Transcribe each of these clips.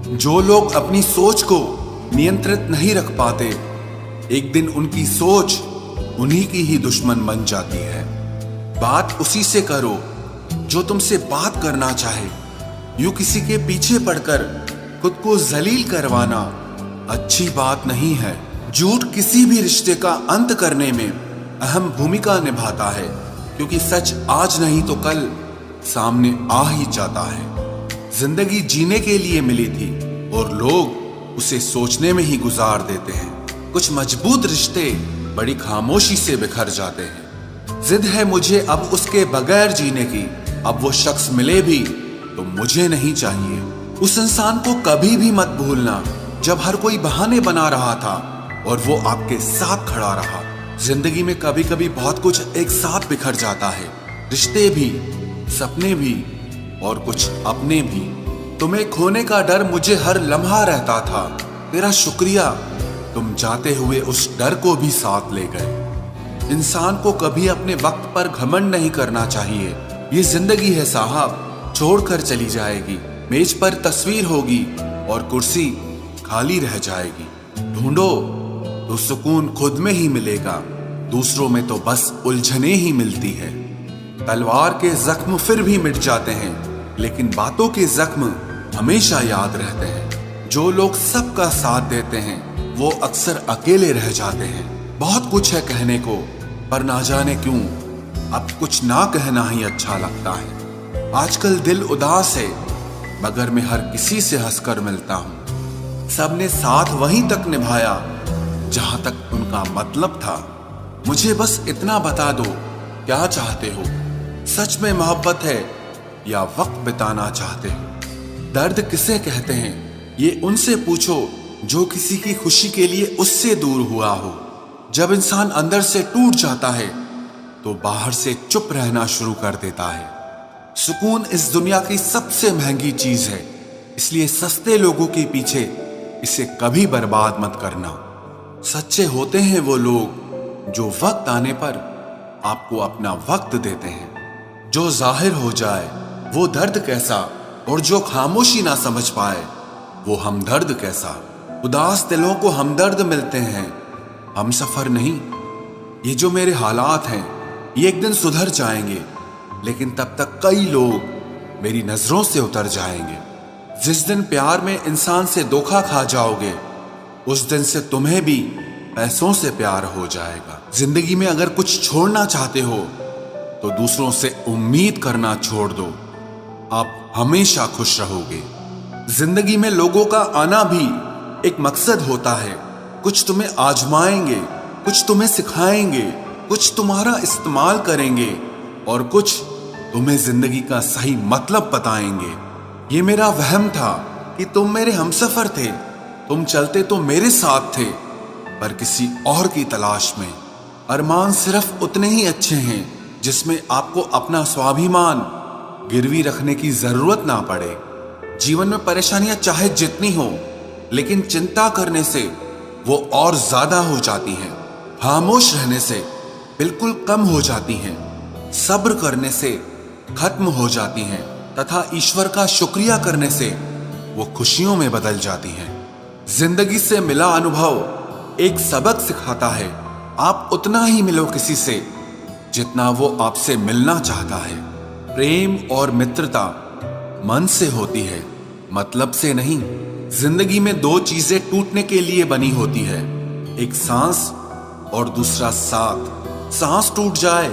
जो लोग अपनी सोच को नियंत्रित नहीं रख पाते, एक दिन उनकी सोच उन्हीं की ही दुश्मन बन जाती है। बात उसी से करो जो तुमसे बात करना चाहे। यूं किसी के पीछे पड़कर खुद को जलील करवाना अच्छी बात नहीं है। झूठ किसी भी रिश्ते का अंत करने में अहम भूमिका निभाता है, क्योंकि सच आज नहीं तो कल सामने आ ही जाता है। जिंदगी जीने के लिए मिली थी और लोग उसे सोचने में ही गुजार देते हैं। कुछ मजबूत रिश्ते बड़ी खामोशी से बिखर जाते हैं। जिद है मुझे अब उसके बगैर जीने की, अब वो शख्स मिले भी तो मुझे नहीं चाहिए। उस इंसान को कभी भी मत भूलना जब हर कोई बहाने बना रहा था और वो आपके साथ खड़ा रहा। जिंदगी में कभी कभी बहुत कुछ एक साथ बिखर जाता है, रिश्ते भी, सपने भी और कुछ अपने भी। तुम्हें खोने का डर मुझे हर लम्हा रहता था। तेरा शुक्रिया, तुम जाते हुए उस डर को भी साथ ले गए। इंसान को कभी अपने वक्त पर घमंड नहीं करना चाहिए। ये जिंदगी है साहब, छोड़कर चली जाएगी। मेज पर तस्वीर होगी और कुर्सी खाली रह जाएगी। ढूंढो तो सुकून खुद में ही मिलेगा, दूसरों में तो बस उलझने ही मिलती है। तलवार के जख्म फिर भी मिट जाते हैं, लेकिन बातों के जख्म हमेशा याद रहते हैं। जो लोग सबका साथ देते हैं वो अक्सर अकेले रह जाते हैं। बहुत कुछ है कहने को, पर ना जाने क्यों अब कुछ ना कहना ही अच्छा लगता है। आजकल दिल उदास है, मगर मैं हर किसी से हंसकर मिलता हूँ। सबने साथ वहीं तक निभाया जहां तक उनका मतलब था। मुझे बस इतना बता दो, क्या चाहते हो? सच में मोहब्बत है या वक्त बिताना चाहते हो? दर्द किसे कहते हैं ये उनसे पूछो जो किसी की खुशी के लिए उससे दूर हुआ हो। जब इंसान अंदर से टूट जाता है तो बाहर से चुप रहना शुरू कर देता है। सुकून इस दुनिया की सबसे महंगी चीज है, इसलिए सस्ते लोगों के पीछे इसे कभी बर्बाद मत करना। सच्चे होते हैं वो लोग जो वक्त आने पर आपको अपना वक्त देते हैं। जो जाहिर हो जाए वो दर्द कैसा, और जो खामोशी ना समझ पाए वो हमदर्द कैसा। उदास दिलों को हमदर्द मिलते हैं, हम सफर नहीं। ये जो मेरे हालात हैं ये एक दिन सुधर जाएंगे, लेकिन तब तक कई लोग मेरी नजरों से उतर जाएंगे। जिस दिन प्यार में इंसान से धोखा खा जाओगे, उस दिन से तुम्हें भी पैसों से प्यार हो जाएगा। जिंदगी में अगर कुछ छोड़ना चाहते हो तो दूसरों से उम्मीद करना छोड़ दो, आप हमेशा खुश रहोगे। जिंदगी में लोगों का आना भी एक मकसद होता है। कुछ तुम्हें आजमाएंगे, कुछ तुम्हें सिखाएंगे, कुछ तुम्हारा इस्तेमाल करेंगे और कुछ तुम्हें जिंदगी का सही मतलब बताएंगे। ये मेरा वहम था कि तुम मेरे हमसफर थे, तुम चलते तो मेरे साथ थे, पर किसी और की तलाश में। अरमान सिर्फ उतने ही अच्छे हैं जिसमें आपको अपना स्वाभिमान गिरवी रखने की जरूरत ना पड़े। जीवन में परेशानियां चाहे जितनी हो, लेकिन चिंता करने से वो और ज्यादा हो जाती हैं। खामोश रहने से बिल्कुल कम हो जाती हैं। सब्र करने से खत्म हो जाती हैं, तथा ईश्वर का शुक्रिया करने से वो खुशियों में बदल जाती हैं। जिंदगी से मिला अनुभव एक सबक सिखाता है। आप उतना ही मिलो किसी से जितना वो आपसे मिलना चाहता है। प्रेम और मित्रता मन से होती है, मतलब से नहीं। जिंदगी में दो चीजें टूटने के लिए बनी होती है, एक सांस और दूसरा साथ। सांस टूट जाए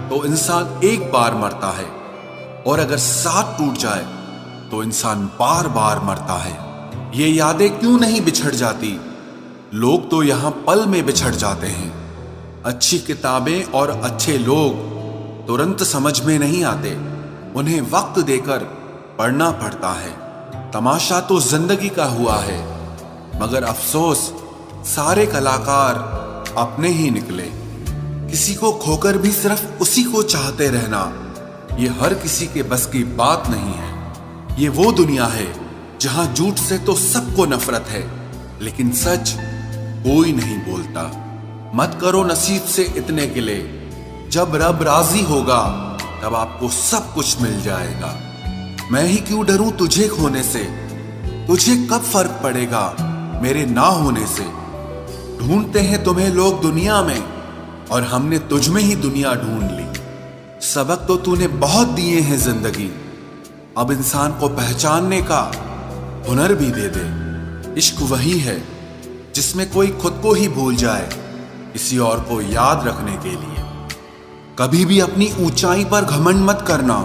तो इंसान एक बार मरता है, और अगर साथ टूट जाए तो इंसान बार बार मरता है। ये यादें क्यों नहीं बिछड़ जाती? लोग तो यहां पल में बिछड़ जाते हैं। अच्छी किताबें और अच्छे लोग तुरंत समझ में नहीं आते, उन्हें वक्त देकर पढ़ना पड़ता है। तमाशा तो जिंदगी का हुआ है, मगर अफसोस सारे कलाकार अपने ही निकले। किसी को खोकर भी सिर्फ उसी को चाहते रहना, ये हर किसी के बस की बात नहीं है। ये वो दुनिया है जहां झूठ से तो सबको नफरत है, लेकिन सच कोई नहीं बोलता। मत करो नसीब से इतने गिले, जब रब राजी होगा तब आपको सब कुछ मिल जाएगा। मैं ही क्यों डरूं तुझे खोने से, तुझे कब फर्क पड़ेगा मेरे ना होने से। ढूंढते हैं तुम्हें लोग दुनिया में, और हमने तुझ में ही दुनिया ढूंढ ली। सबक तो तूने बहुत दिए हैं जिंदगी, अब इंसान को पहचानने का हुनर भी दे दे। इश्क वही है जिसमें कोई खुद को ही भूल जाए किसी और को याद रखने के लिए। कभी भी अपनी ऊंचाई पर घमंड मत करना,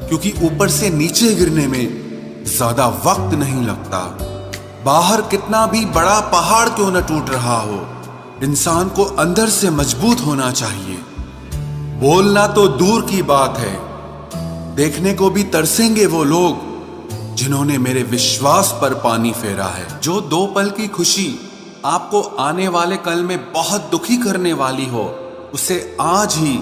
क्योंकि ऊपर से नीचे गिरने में ज्यादा वक्त नहीं लगता। बाहर कितना भी बड़ा पहाड़ क्यों न टूट रहा हो, इंसान को अंदर से मजबूत होना चाहिए। बोलना तो दूर की बात है, देखने को भी तरसेंगे वो लोग जिन्होंने मेरे विश्वास पर पानी फेरा है। जो 2 पल की खुशी आपको आने वाले कल में बहुत दुखी करने वाली हो, उसे आज ही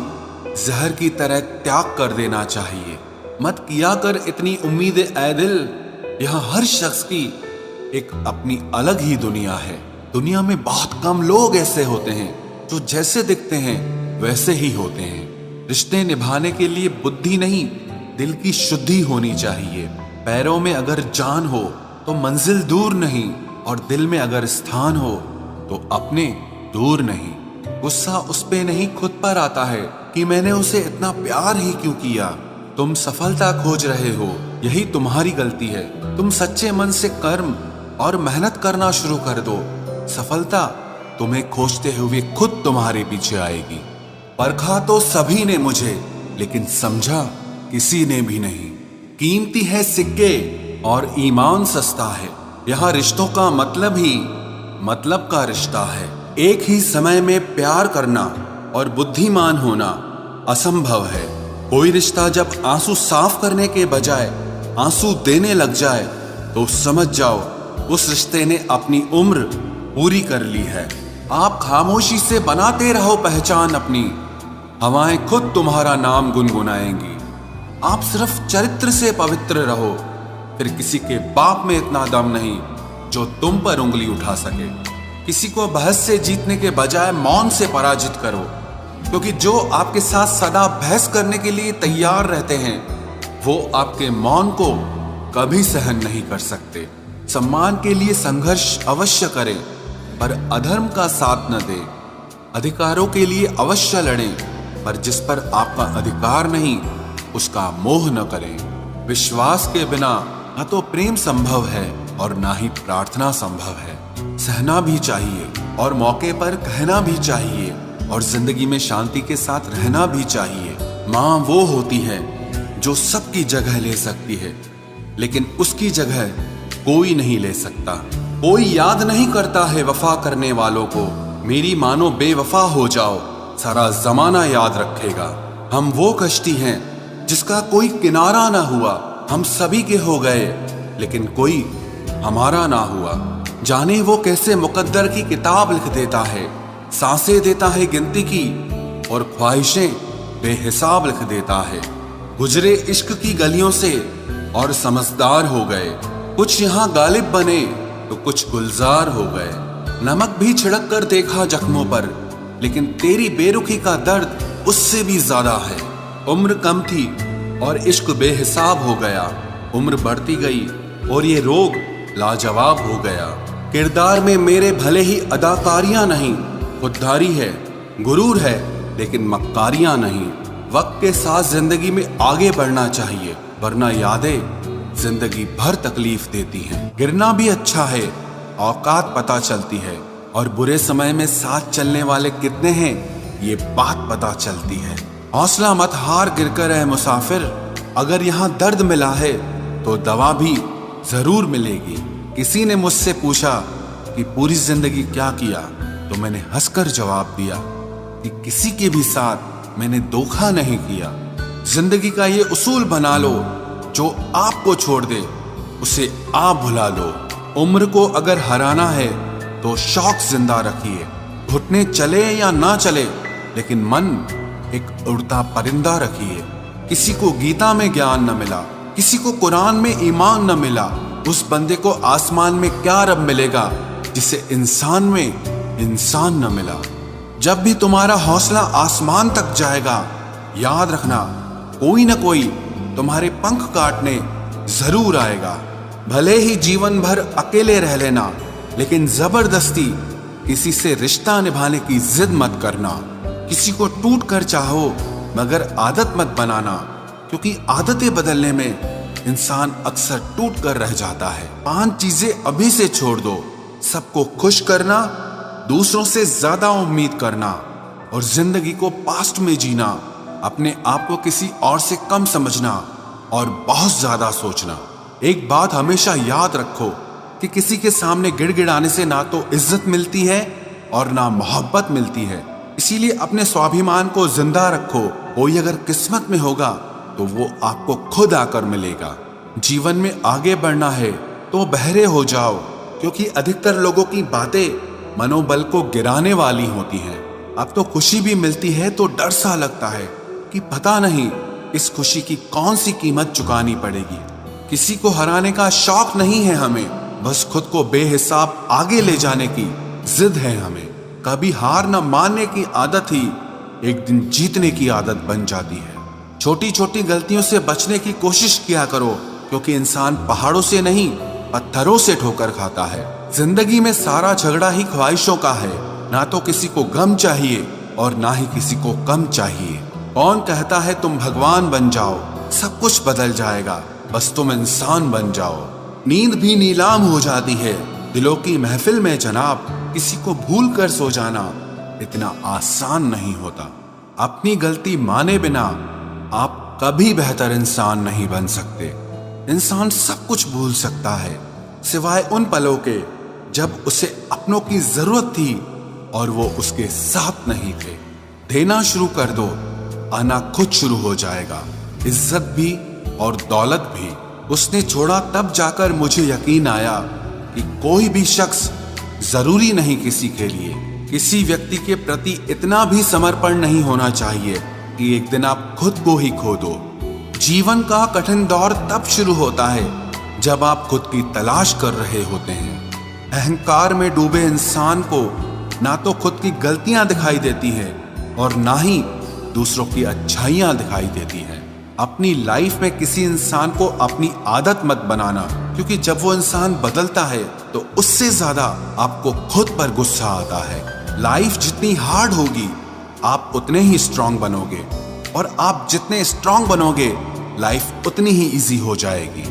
जहर की तरह त्याग कर देना चाहिए। मत किया कर इतनी उम्मीदें ऐ दिल, यहां हर शख्स की एक अपनी अलग ही दुनिया है। दुनिया में बहुत कम लोग ऐसे होते हैं जो जैसे दिखते हैं वैसे ही होते हैं। रिश्ते निभाने के लिए बुद्धि नहीं, दिल की शुद्धि होनी चाहिए। पैरों में अगर जान हो तो मंजिल दूर नहीं, और दिल में अगर स्थान हो तो अपने दूर नहीं। गुस्सा उस पे नहीं खुद पर आता है कि मैंने उसे इतना प्यार ही क्यों किया। तुम सफलता खोज रहे हो, यही तुम्हारी गलती है। तुम सच्चे मन से कर्म और मेहनत करना शुरू कर दो, सफलता तुम्हें खोजते हुए खुद तुम्हारे पीछे आएगी। परखा तो सभी ने मुझे, लेकिन समझा किसी ने भी नहीं। कीमती है सिक्के और ईमान सस्ता है, यहाँ रिश्तों का मतलब ही मतलब का रिश्ता है। एक ही समय में प्यार करना और बुद्धिमान होना असंभव है। कोई रिश्ता जब आंसू साफ करने के बजाय आंसू देने लग जाए तो समझ जाओ उस रिश्ते ने अपनी उम्र पूरी कर ली है। आप खामोशी से बनाते रहो पहचान अपनी, हवाएं खुद तुम्हारा नाम गुनगुनाएंगी। आप सिर्फ चरित्र से पवित्र रहो, फिर किसी के बाप में इतना दम नहीं जो तुम पर उंगली उठा सके। किसी को बहस से जीतने के बजाय मौन से पराजित करो, क्योंकि जो आपके साथ सदा बहस करने के लिए तैयार रहते हैं वो आपके मौन को कभी सहन नहीं कर सकते। सम्मान के लिए संघर्ष अवश्य करें, पर अधर्म का साथ न दें। अधिकारों के लिए अवश्य लड़ें, पर जिस पर आपका अधिकार नहीं उसका मोह न करें। विश्वास के बिना न तो प्रेम संभव है और ना ही प्रार्थना संभव है। सहना भी चाहिए और मौके पर कहना भी चाहिए, और जिंदगी में शांति के साथ रहना भी चाहिए। माँ वो होती है जो सबकी जगह ले सकती है, लेकिन उसकी जगह कोई नहीं ले सकता। कोई याद नहीं करता है वफा करने वालों को। मेरी मानो बेवफा हो जाओ, सारा जमाना याद रखेगा। हम वो कश्ती हैं जिसका कोई किनारा ना हुआ। हम सभी के हो गए लेकिन कोई हमारा ना हुआ। जाने वो कैसे मुकद्दर की किताब लिख देता है, सांसें देता है गिनती की और ख्वाहिशें बेहिसाब लिख देता है। गुजरे इश्क की गलियों से और समझदार हो गए। कुछ यहाँ गालिब बने तो कुछ गुलजार हो गए। नमक भी छिड़क कर देखा जख्मों पर, लेकिन तेरी बेरुखी का दर्द उससे भी ज्यादा है। उम्र कम थी और इश्क बेहिसाब हो गया। उम्र बढ़ती गई और ये रोग लाजवाब हो गया। किरदार में मेरे भले ही अदाकारियां नहीं, खुददारी है, गुरूर है, लेकिन मक्कारियां नहीं। वक्त के साथ जिंदगी में आगे बढ़ना चाहिए, वरना यादें जिंदगी भर तकलीफ देती हैं। गिरना भी अच्छा है, औकात पता चलती है, और बुरे समय में साथ चलने वाले कितने हैं ये बात पता चलती है। हौसला मत हार गिरकर है मुसाफिर, अगर यहाँ दर्द मिला है तो दवा भी जरूर मिलेगी। किसी ने मुझसे पूछा कि पूरी जिंदगी क्या किया, तो मैंने हंसकर जवाब दिया कि किसी के भी साथ मैंने धोखा नहीं किया। जिंदगी का ये उसूल बना लो, जो आपको छोड़ दे उसे आप भुला लो। उम्र को अगर हराना है तो शौक जिंदा रखिए। घुटने चले या ना चले, लेकिन मन एक उड़ता परिंदा रखिए। किसी को गीता में ज्ञान न मिला, किसी को कुरान में ईमान न मिला, उस बंदे को आसमान में क्या रब मिलेगा जिसे इंसान में इंसान न मिला। जब भी तुम्हारा हौसला आसमान तक जाएगा, याद रखना कोई न कोई तुम्हारे पंख काटने जरूर आएगा। भले ही जीवन भर अकेले रह लेना, लेकिन जबरदस्ती किसी से रिश्ता निभाने की जिद मत करना। किसी को टूट कर चाहो, मगर आदत मत बनाना, क्योंकि आदतें बदलने में इंसान अक्सर टूट कर रह जाता है। 5 चीजें अभी से छोड़ दो। सबको खुश करना, दूसरों से ज्यादा उम्मीद करना और जिंदगी को पास्ट में जीना, अपने आप को किसी और से कम समझना और बहुत ज्यादा सोचना। एक बात हमेशा याद रखो कि किसी के सामने गिड़गिड़ाने से ना तो इज्जत मिलती है और ना मोहब्बत मिलती है। इसीलिए अपने स्वाभिमान को जिंदा रखो। कोई अगर किस्मत में होगा तो वो आपको खुद आकर मिलेगा। जीवन में आगे बढ़ना है तो बहरे हो जाओ, क्योंकि अधिकतर लोगों की बातें मनोबल को गिराने वाली होती हैं। अब तो खुशी भी मिलती है तो डर सा लगता है कि पता नहीं इस खुशी की कौन सी कीमत चुकानी पड़ेगी। किसी को हराने का शौक नहीं है हमें, बस खुद को बेहिसाब आगे ले जाने की जिद है हमें। कभी हार न मानने की आदत ही एक दिन जीतने की आदत बन जाती है। छोटी छोटी गलतियों से बचने की कोशिश किया करो, क्योंकि इंसान पहाड़ों से नहीं पत्थरों से ठोकर खाता है। जिंदगी में सारा झगड़ा ही ख्वाहिशों का है। ना तो किसी को गम चाहिए और ना ही किसी को कम चाहिए। कौन कहता है तुम भगवान बन जाओ, सब कुछ बदल जाएगा, बस तुम इंसान बन जाओ। नींद भी नीलाम हो जाती है दिलों की महफिल में जनाब। किसी को भूल कर सो जाना इतना आसान नहीं होता। अपनी गलती माने बिना आप कभी बेहतर इंसान नहीं बन सकते। इंसान सब कुछ भूल सकता है, सिवाय उन पलों के जब उसे अपनों की जरूरत थी और वो उसके साथ नहीं थे। देना शुरू कर दो, आना खुद शुरू हो जाएगा। इज्जत भी और दौलत भी उसने छोड़ा, तब जाकर मुझे यकीन आया कि कोई भी शख्स जरूरी नहीं किसी के लिए। किसी व्यक्ति के प्रति इतना भी समर्पण नहीं होना चाहिए कि एक दिन आप खुद को ही खो दो। जीवन का कठिन दौर तब शुरू होता है जब आप खुद की तलाश कर रहे होते हैं। अहंकार में डूबे इंसान को ना तो खुद की गलतियां दिखाई देती है और ना ही दूसरों की अच्छाइयां दिखाई देती हैं। अपनी लाइफ में किसी इंसान को अपनी आदत मत बनाना, क्योंकि जब वो इंसान बदलता है तो उससे ज्यादा आपको खुद पर गुस्सा आता है। लाइफ जितनी हार्ड होगी आप उतने ही स्ट्रांग बनोगे, और आप जितने स्ट्रांग बनोगे लाइफ उतनी ही इजी हो जाएगी।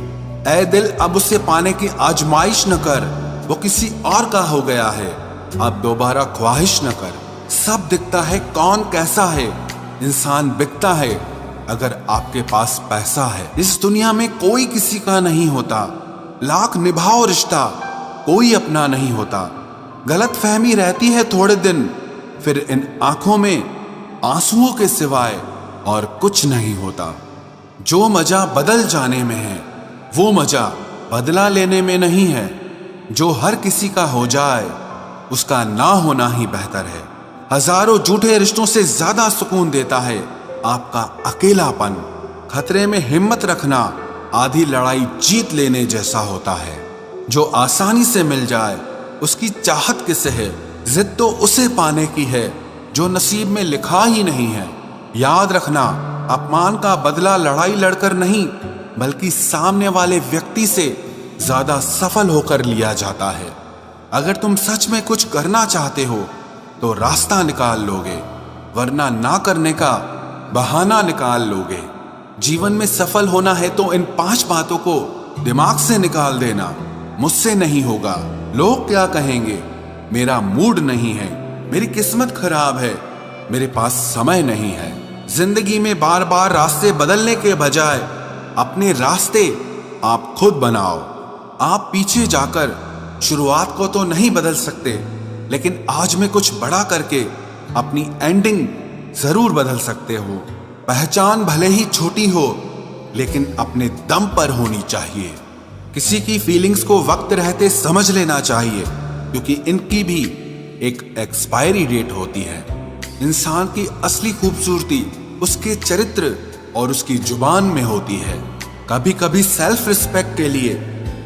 ऐ दिल, अब उसे पाने की आजमाइश न कर, वो किसी और का हो गया है, अब दोबारा ख्वाहिश न कर। सब दिखता है कौन कैसा है, इंसान बिकता है अगर आपके पास पैसा है। इस दुनिया में कोई किसी का नहीं होता, लाख निभाओ रिश्ता कोई अपना नहीं होता। गलत फहमी रहती है थोड़े दिन, फिर इन आंखों में आंसुओं के सिवाय और कुछ नहीं होता। जो मजा बदल जाने में है वो मजा बदला लेने में नहीं है। जो हर किसी का हो जाए उसका ना होना ही बेहतर है। हजारों झूठे रिश्तों से ज्यादा सुकून देता है आपका अकेलापन। खतरे में हिम्मत रखना आधी लड़ाई जीत लेने जैसा होता है। जो आसानी से मिल जाए उसकी चाहत किसे है, जिद तो उसे पाने की है जो नसीब में लिखा ही नहीं है। याद रखना, अपमान का बदला लड़ाई लड़कर नहीं बल्कि सामने वाले व्यक्ति से ज्यादा सफल होकर लिया जाता है। अगर तुम सच में कुछ करना चाहते हो तो रास्ता निकाल लोगे, वरना ना करने का बहाना निकाल लोगे। जीवन में सफल होना है तो इन 5 बातों को दिमाग से निकाल देना। मुझसे नहीं होगा, लोग क्या कहेंगे, मेरा मूड नहीं है, मेरी किस्मत खराब है, मेरे पास समय नहीं है। जिंदगी में बार बार रास्ते बदलने के बजाय अपने रास्ते आप खुद बनाओ। आप पीछे जाकर शुरुआत को तो नहीं बदल सकते, लेकिन आज में कुछ बड़ा करके अपनी एंडिंग जरूर बदल सकते हो। पहचान भले ही छोटी हो लेकिन अपने दम पर होनी चाहिए। किसी की फीलिंग्स को वक्त रहते समझ लेना चाहिए, क्योंकि इनकी भी एक एक्सपायरी डेट होती है। इंसान की असली खूबसूरती उसके चरित्र और उसकी जुबान में होती है। कभी कभी सेल्फ रिस्पेक्ट के लिए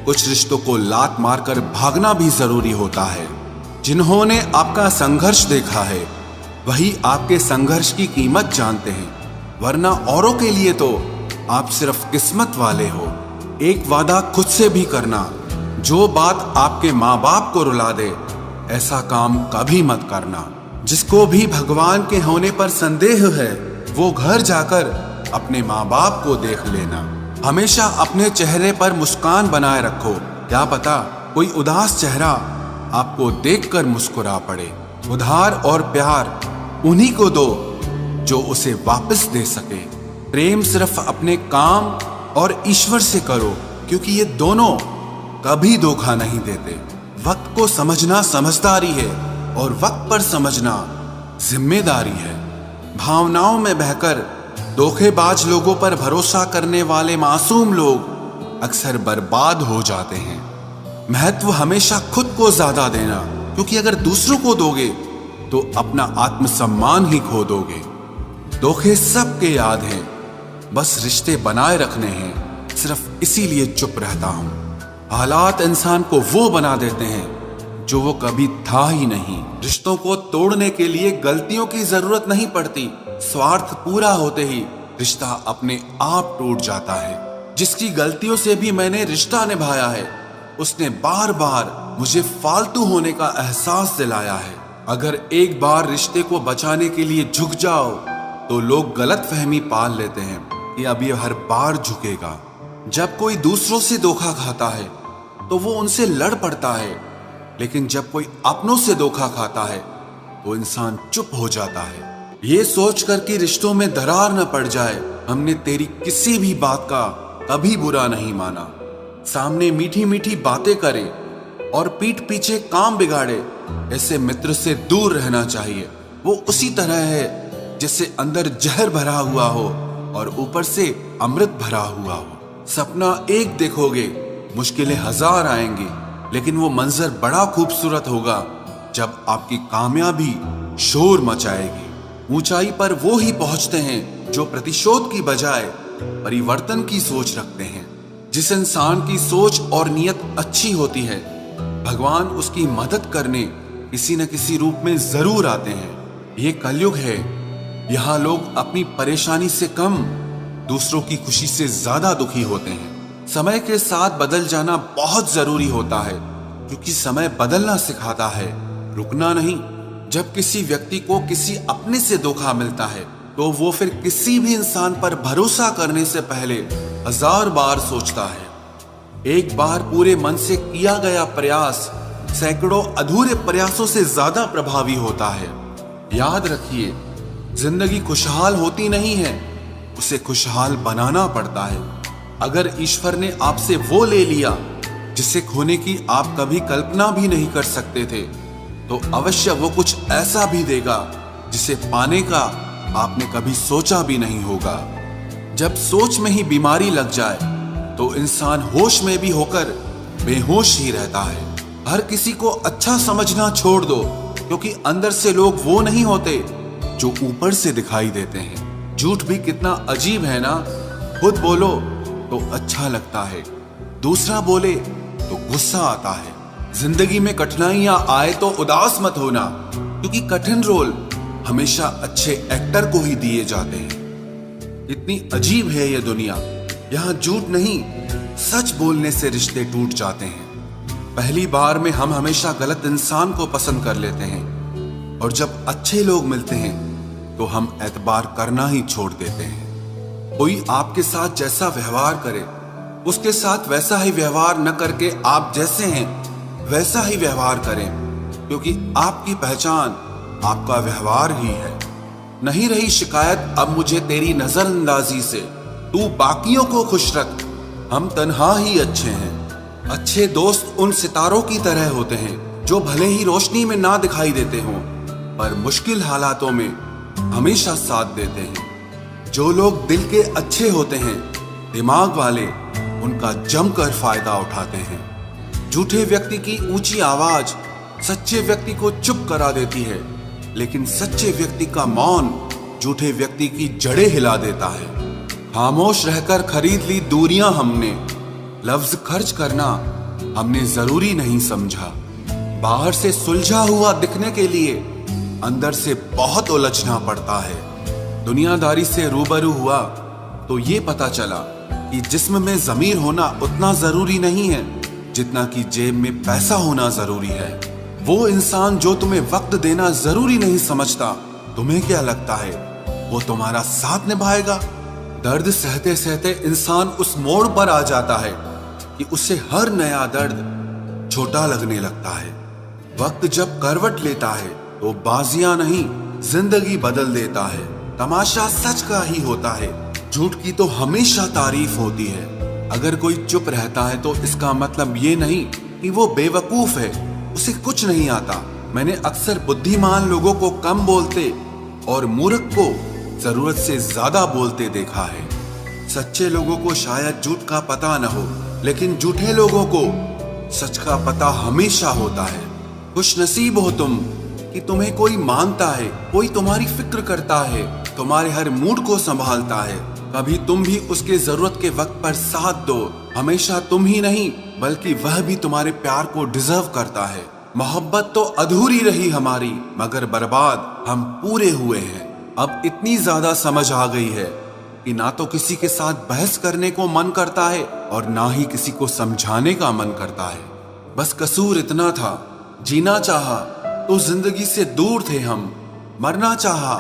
कुछ रिश्तों को लात मारकर भागना भी जरूरी होता है। जिन्होंने आपका संघर्ष देखा है वही आपके संघर्ष की कीमत जानते हैं, वरना औरों के लिए तो आप सिर्फ किस्मत वाले हो। एक वादा खुद से भी करना, जो बात आपके माँ बाप को रुला दे ऐसा काम कभी मत करना। जिसको भी भगवान के होने पर संदेह है वो घर जाकर अपने माँ बाप को देख लेना। हमेशा अपने चेहरे पर मुस्कान बनाए रखो, क्या पता कोई उदास चेहरा आपको देखकर मुस्कुरा पड़े। उधार और प्यार उन्हीं को दो जो उसे वापस दे सके। प्रेम सिर्फ अपने काम और ईश्वर से करो, क्योंकि ये दोनों कभी धोखा नहीं देते। वक्त को समझना समझदारी है और वक्त पर समझना जिम्मेदारी है। भावनाओं में बहकर धोखेबाज लोगों पर भरोसा करने वाले मासूम लोग अक्सर बर्बाद हो जाते हैं। महत्व हमेशा खुद को ज्यादा देना, क्योंकि अगर दूसरों को दोगे तो अपना आत्मसम्मान ही खो दोगे। धोखे सबके याद हैं, बस रिश्ते बनाए रखने हैं, सिर्फ इसीलिए चुप रहता हूं। हालात इंसान को वो बना देते हैं जो वो कभी था ही नहीं। रिश्तों को तोड़ने के लिए गलतियों की जरूरत नहीं पड़ती, स्वार्थ पूरा होते ही रिश्ता अपने आप टूट जाता है। जिसकी गलतियों से भी मैंने रिश्ता निभाया है उसने बार बार मुझे फालतू होने का एहसास दिलाया है। अगर एक बार रिश्ते को बचाने के लिए झुक जाओ तो लोग गलत फहमी पाल लेते हैं कि अब ये हर बार झुकेगा। जब कोई दूसरों से धोखा खाता है तो वो उनसे लड़ पड़ता है, लेकिन जब कोई अपनों से धोखा खाता है तो इंसान चुप हो जाता है। ये सोचकर कि रिश्तों में दरार न पड़ जाए, हमने तेरी किसी भी बात का कभी बुरा नहीं माना। सामने मीठी मीठी बातें करे और पीठ पीछे काम बिगाड़े, ऐसे मित्र से दूर रहना चाहिए। वो उसी तरह है जैसे अंदर जहर भरा हुआ हो और ऊपर से अमृत भरा हुआ हो। सपना एक देखोगे, मुश्किलें हजार आएंगी, लेकिन वो मंजर बड़ा खूबसूरत होगा जब आपकी कामयाबी शोर मचाएगी। ऊंचाई पर वो ही पहुंचते हैं जो प्रतिशोध की बजाय परिवर्तन की सोच रखते हैं। जिस इंसान की सोच और नियत अच्छी होती है, भगवान उसकी मदद करने किसी न किसी रूप में जरूर आते हैं। ये कलयुग है, यहाँ लोग अपनी परेशानी से कम दूसरों की खुशी से ज्यादा दुखी होते हैं। समय के साथ बदल जाना बहुत जरूरी होता है, क्योंकि समय बदलना सिखाता है, रुकना नहीं। जब किसी व्यक्ति को किसी अपने से धोखा मिलता है तो वो फिर किसी भी इंसान पर भरोसा करने से पहले 1000 बार सोचता है। एक बार पूरे मन से किया गया प्रयास सैकड़ों अधूरे प्रयासों से ज्यादा प्रभावी होता है। याद रखिए, जिंदगी खुशहाल होती नहीं है, उसे खुशहाल बनाना पड़ता है। अगर ईश्वर ने आपसे वो ले लिया जिसे खोने की आप कभी कल्पना भी नहीं कर सकते थे, तो अवश्य वो कुछ ऐसा भी देगा जिसे पाने का आपने कभी सोचा भी नहीं होगा। जब सोच में ही बीमारी लग जाए तो इंसान होश में भी होकर बेहोश ही रहता है। हर किसी को अच्छा समझना छोड़ दो, क्योंकि अंदर से लोग वो नहीं होते जो ऊपर से दिखाई देते हैं। झूठ भी कितना अजीब है ना, खुद बोलो तो अच्छा लगता है, दूसरा बोले तो गुस्सा आता है। जिंदगी में कठिनाइयां आए तो उदास मत होना, क्योंकि कठिन रोल हमेशा अच्छे एक्टर को ही दिए जाते हैं। इतनी अजीब है ये दुनिया, यहाँ झूठ नहीं सच बोलने से रिश्ते टूट जाते हैं। पहली बार में हम हमेशा गलत इंसान को पसंद कर लेते हैं, और जब अच्छे लोग मिलते हैं तो हम एतबार करना ही छोड़ देते हैं। कोई आपके साथ जैसा व्यवहार करे उसके साथ वैसा ही व्यवहार न करके आप जैसे हैं वैसा ही व्यवहार करें, क्योंकि आपकी पहचान आपका व्यवहार ही है। नहीं रही शिकायत अब मुझे तेरी नजरअंदाजी से, तू बाकियों को खुश रख, हम तन्हा ही अच्छे हैं। अच्छे दोस्त उन सितारों की तरह होते हैं जो भले ही रोशनी में ना दिखाई देते हों, पर मुश्किल हालातों में हमेशा साथ देते हैं। जो लोग दिल के अच्छे होते हैं, दिमाग वाले उनका जमकर फायदा उठाते हैं। झूठे व्यक्ति की ऊंची आवाज सच्चे व्यक्ति को चुप करा देती है, लेकिन सच्चे व्यक्ति का मौन झूठे व्यक्ति की जड़ें हिला देता है। खामोश रहकर खरीद ली दूरियां हमने, लफ्ज खर्च करना हमने जरूरी नहीं समझा। बाहर से सुलझा हुआ दिखने के लिए अंदर से बहुत उलझना पड़ता है। दुनियादारी से रूबरू हुआ तो ये पता चला कि जिस्म में ज़मीर होना उतना ज़रूरी नहीं है जितना कि जेब में पैसा होना ज़रूरी है। वो इंसान जो तुम्हें वक्त देना ज़रूरी नहीं समझता, तुम्हें क्या लगता है वो तुम्हारा साथ निभाएगा? दर्द सहते सहते इंसान उस मोड़ पर आ जाता है कि उसे हर नया दर्द छोटा लगने लगता है। वक्त जब करवट लेता है तो बाजियां नहीं, जिंदगी बदल देता है। तमाशा सच का ही होता है, झूठ की तो हमेशा तारीफ होती है। अगर कोई चुप रहता है तो इसका मतलब ये नहीं कि वो बेवकूफ है, उसे कुछ नहीं आता। मैंने अक्सर बुद्धिमान लोगों को कम बोलते और मूर्ख को जरूरत से ज्यादा बोलते देखा है। सच्चे लोगों को शायद झूठ का पता न हो, लेकिन झूठे लोगों को सच का पता हमेशा होता है। खुश नसीब हो तुम कि तुम्हें कोई मानता है, कोई तुम्हारी फिक्र करता है, तुम्हारे हर मूड को संभालता है। कभी तुम भी उसके जरूरत के वक्त पर साथ दो। हमेशा तुम ही नहीं बल्कि वह भी तुम्हारे प्यार को डिजर्व करता है। मोहब्बत तो अधूरी रही हमारी, मगर बर्बाद हम पूरे हुए हैं। अब इतनी ज्यादा समझ आ गई है कि ना तो किसी के साथ बहस करने को मन करता है और ना ही किसी को समझाने का मन करता है। बस कसूर इतना था, जीना चाहा तो जिंदगी से दूर थे हम, मरना चाहा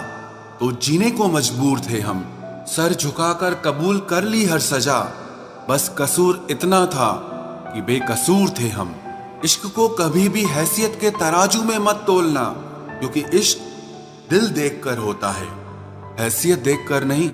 तो जीने को मजबूर थे हम। सर झुकाकर कबूल कर ली हर सजा, बस कसूर इतना था कि बेकसूर थे हम। इश्क को कभी भी हैसियत के तराजू में मत तोलना, क्योंकि इश्क दिल देखकर होता है, हैसियत देखकर नहीं।